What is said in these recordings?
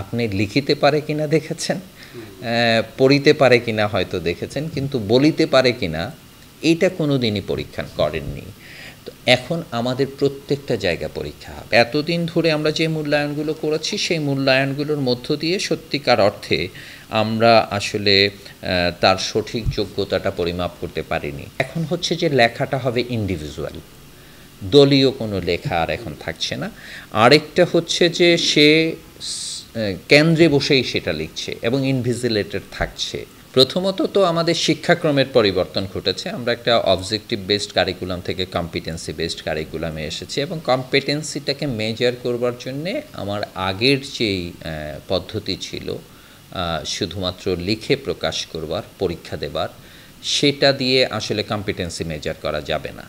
আপনি লিখিতে পারে কিনা দেখেছেন, পড়িতে পারে কিনা হয়তো দেখেছেন, কিন্তু বলিতে পারে কিনা এইটা কোনো দিনই পরীক্ষা করেননি। তো এখন আমাদের প্রত্যেকটা জায়গা পরীক্ষা হবে। এতদিন ধরে আমরা যে মূল্যায়নগুলো করেছি সেই মূল্যায়নগুলোর মধ্য দিয়ে সত্যিকার অর্থে আমরা আসলে তার সঠিক যোগ্যতাটা পরিমাপ করতে পারিনি। এখন হচ্ছে যে লেখাটা হবে ইন্ডিভিজুয়াল, দলীয় কোনো লেখা আর এখন থাকছে না। আরেকটা হচ্ছে যে সে কেন্দ্রে বসেই সেটা লিখছে এবং ইনভিজিলেটেড থাকছে। প্রথমত তো আমাদের শিক্ষাক্রমের পরিবর্তন ঘটেছে। আমরা একটা অবজেক্টিভ বেসড কারিকুলাম থেকে কম্পিটেন্সি বেসড কারিকুলামে এসেছি এবং কম্পিটেন্সিটাকে মেজার করবার জন্যে আমার আগের যেই পদ্ধতি ছিল শুধুমাত্র লিখে প্রকাশ করবার, পরীক্ষা দেবার, সেটা দিয়ে আসলে কম্পিটেন্সি মেজার করা যাবে না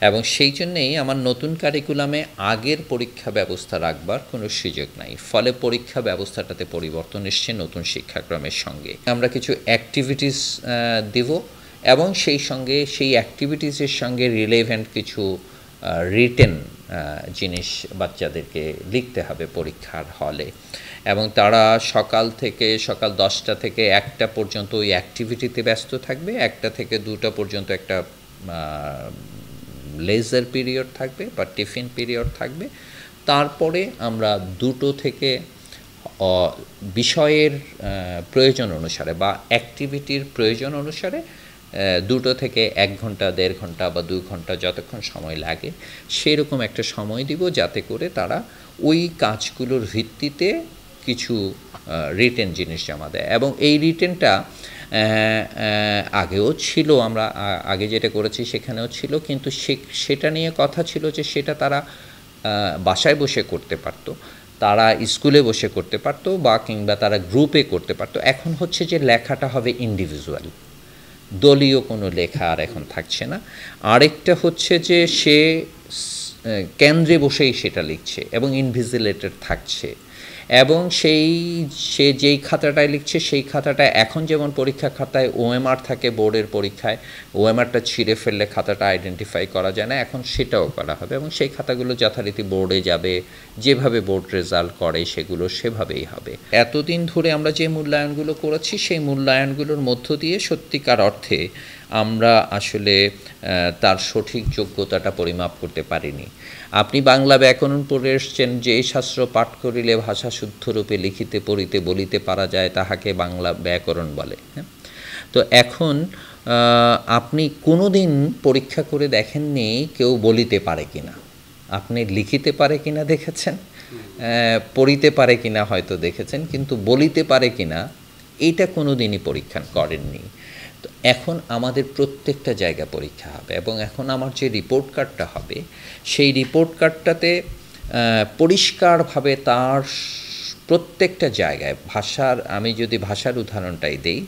এবং সেই জন্যেই আমার নতুন কারিকুলামে আগের পরীক্ষা ব্যবস্থা রাখবার কোনো সুযোগ নাই। ফলে পরীক্ষা ব্যবস্থাটাতে পরিবর্তন এসছে নতুন শিক্ষাক্রমের সঙ্গে। আমরা কিছু অ্যাক্টিভিটিস দেব এবং সেই সঙ্গে সেই অ্যাক্টিভিটিসের সঙ্গে রিলেভেন্ট কিছু রিটেন জিনিস বাচ্চাদেরকে লিখতে হবে পরীক্ষার হলে এবং তারা সকাল 10টা থেকে 1টা পর্যন্ত ওই অ্যাক্টিভিটিতে ব্যস্ত থাকবে। 1টা থেকে 2টা পর্যন্ত একটা লেজার পিরিয়ড থাকবে বা টিফিন পিরিয়ড থাকবে। তারপরে আমরা 2টো থেকে বিষয়ের প্রয়োজন অনুসারে বা অ্যাক্টিভিটির প্রয়োজন অনুসারে 2টো থেকে 1 ঘন্টা, 1.5 ঘন্টা বা 2 ঘন্টা যতক্ষণ সময় লাগে সেরকম একটা সময় দিব, যাতে করে তারা ওই কাজগুলোর ভিত্তিতে কিছু রিটেন জিনিস জমা দেয়। এবং এই রিটেনটা আগেও ছিল, আমরা আগে যেটা করেছি সেখানেও ছিল, কিন্তু সেটা নিয়ে কথা ছিল যে সেটা তারা বাসায় বসে করতে পারতো, তারা স্কুলে বসে করতে পারতো বা কিংবা তারা গ্রুপে করতে পারতো। এখন হচ্ছে যে লেখাটা হবে ইন্ডিভিজুয়াল, দলীয় কোনো লেখা আর এখন থাকছে না। আরেকটা হচ্ছে যে সে কেন্দ্রে বসেই সেটা লিখছে এবং ইনভিজিলেটেড থাকছে এবং সে যেই খাতাটায় লিখছে সেই খাতাটা এখন যেমন পরীক্ষা খাতায় ওএমআর থাকে বোর্ডের পরীক্ষায়, ওএমআরটা ছিঁড়ে ফেললে খাতাটা আইডেন্টিফাই করা যায় না, এখন সেটাও করা হবে এবং সেই খাতাগুলো যথারীতি বোর্ডে যাবে, যেভাবে বোর্ড রেজাল্ট করে সেগুলো সেভাবেই হবে। এতদিন ধরে আমরা যে মূল্যায়নগুলো করেছি সেই মূল্যায়নগুলোর মধ্য দিয়ে সত্যিকার অর্থে আমরা আসলে তার সঠিক যোগ্যতাটা পরিমাপ করতে পারিনি। আপনি বাংলা ব্যাকরণ পড়ে এসছেন যে এই শাস্ত্র পাঠ করিলে ভাষা শুদ্ধরূপে লিখিতে পড়িতে বলিতে পারা যায়, তাহাকে বাংলা ব্যাকরণ বলে। হ্যাঁ, তো এখন আপনি কোনো দিন পরীক্ষা করে দেখেননি কেউ বলিতে পারে কিনা। আপনি লিখিতে পারে কিনা দেখেছেন, পড়িতে পারে কিনা হয়তো দেখেছেন, কিন্তু বলিতে পারে কিনা এইটা কোনো দিনই পরীক্ষা করেননি। তো এখন আমাদের প্রত্যেকটা জায়গা পরীক্ষা হবে এবং এখন আমার যে রিপোর্ট কার্ডটা হবে সেই রিপোর্ট কার্ডটাতে পরিষ্কারভাবে তার প্রত্যেকটা জায়গায় আমি যদি ভাষার উদাহরণটাই দেই,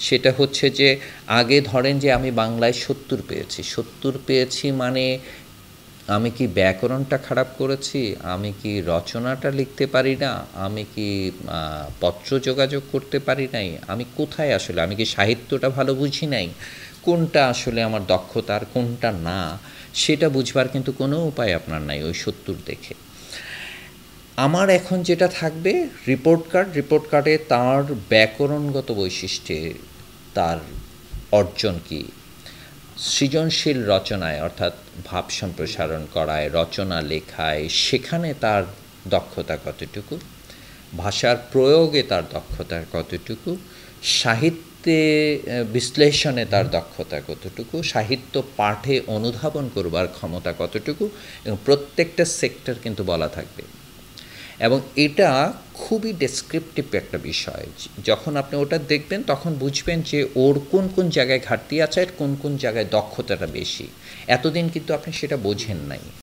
সেটা হচ্ছে যে আগে ধরেন যে আমি বাংলায় 70 পেয়েছি মানে আমি কি ব্যাকরণটা খারাপ করেছি, আমি কি রচনাটা লিখতে পারি না, আমি কি পত্র যোগাযোগ করতে পারি নাই, আমি কোথায় আসলে, আমি কি সাহিত্যটা ভালো বুঝি নাই, কোনটা আসলে আমার দক্ষতা আর কোনটা না সেটা বুঝবার কিন্তু কোনো উপায় আপনার নাই ওই 70 দেখে। আমার এখন যেটা থাকবে রিপোর্ট কার্ডে তার ব্যাকরণগত বৈশিষ্ট্যে তার অর্জন কী, সৃজনশীল রচনায় অর্থাৎ ভাব সম্প্রসারণ করায়, রচনা লেখায়, সেখানে তার দক্ষতা কতটুকু, ভাষার প্রয়োগে তার দক্ষতা কতটুকু, সাহিত্যে বিশ্লেষণে তার দক্ষতা কতটুকু, সাহিত্য পাঠে অনুধাবন করবার ক্ষমতা কতটুকু, এবং প্রত্যেকটা সেক্টর কিন্তু বলা থাকবে এবং এটা খুবই ডেসক্রিপটিভ একটা বিষয়। যখন আপনি ওটা দেখবেন তখন বুঝবেন যে ওর কোন কোন জায়গায় ঘাটতি আছে আর কোন কোন জায়গায় দক্ষতাটা বেশি। এতদিন কিন্তু আপনি সেটা বোঝেন নাই।